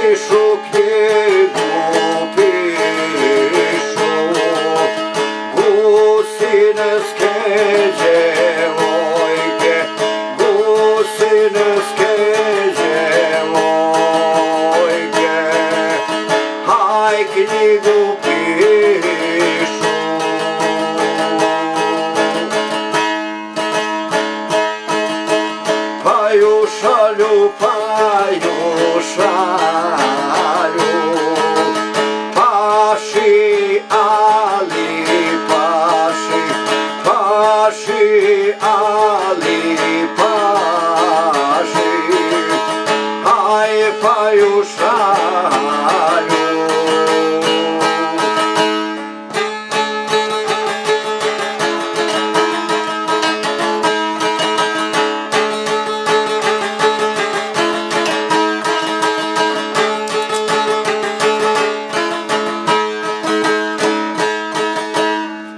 pišu knjigu, pišu gusinske djevojke, gusinske djevojke, haj knjigu pišu. Paju šalju, paju šalju, paši ali paši, paši ali paši, aj paju šalju.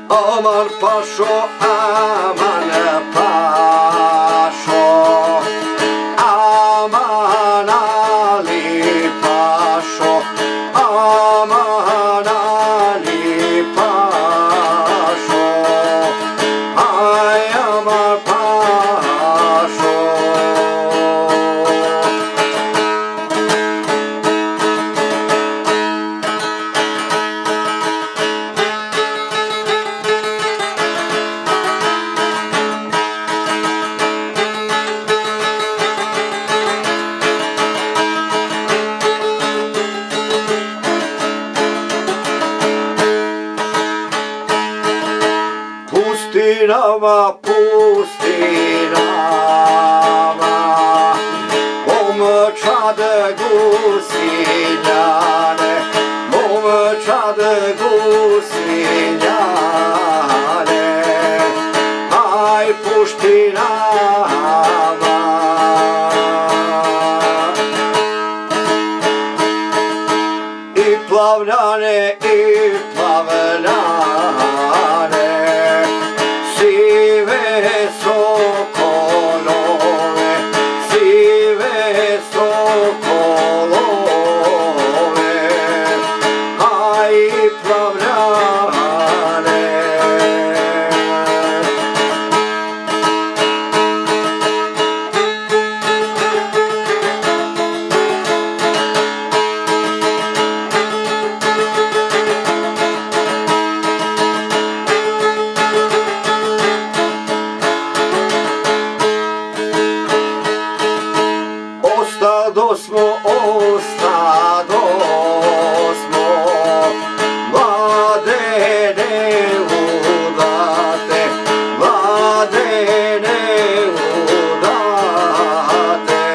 Aman pašo, aman pašo, aman ali pašo, aman ali pašo, aj aman pašo. Pustinama, pustinama, momčade gusinjane, momčade gusinjane, aj puštinama. I plavljane, i plavljane, sive sokolove, sive sokolove, aj plavljane. Ostadosmo, mladene udate, mladene udate,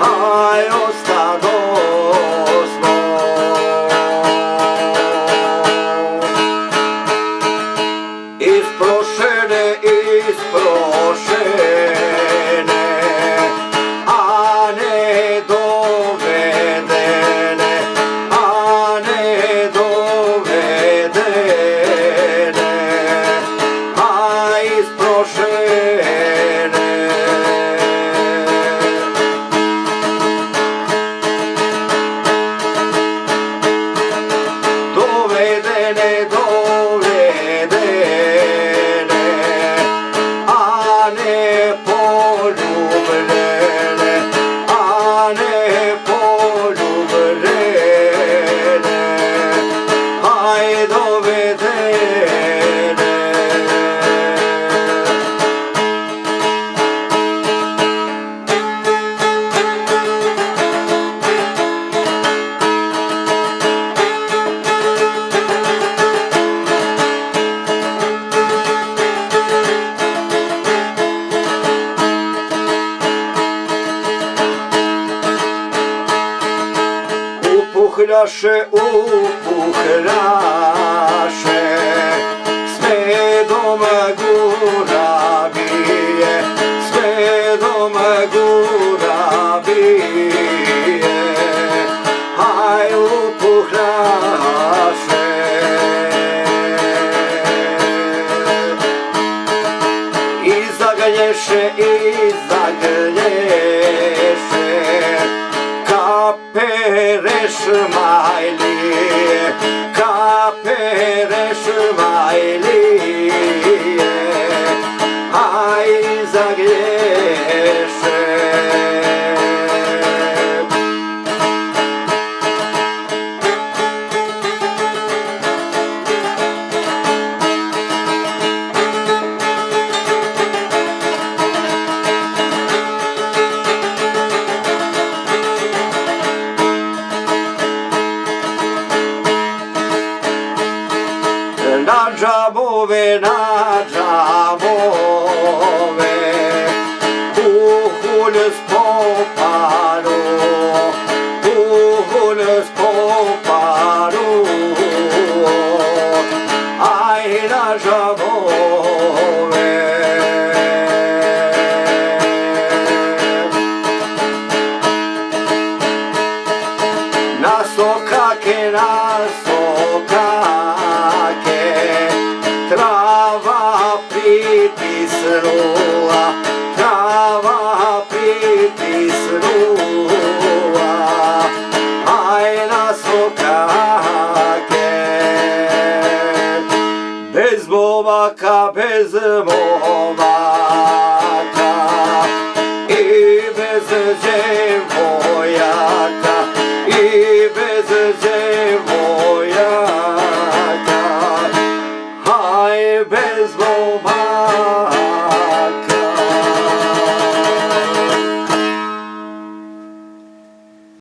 aj ostadosmo. Isprošene, isprošene, a ne dovedene, a ne dovedene, a isprošene. Dovedene, dovedene, a ne poljubljene, a ne poljubljene, aj dovedene. Upuhljaše, upuhljaše, svedom gurabije, svedom gurabije, aj upuhljaše. Izagnješe, izagnješe, kape zagriješe. Na džabove, puhulj spoparu, aj na džabove. Na sokake, trava pritisnula, aj na sokake. Bez momaka, i bez djevojaka, aj bez momaka.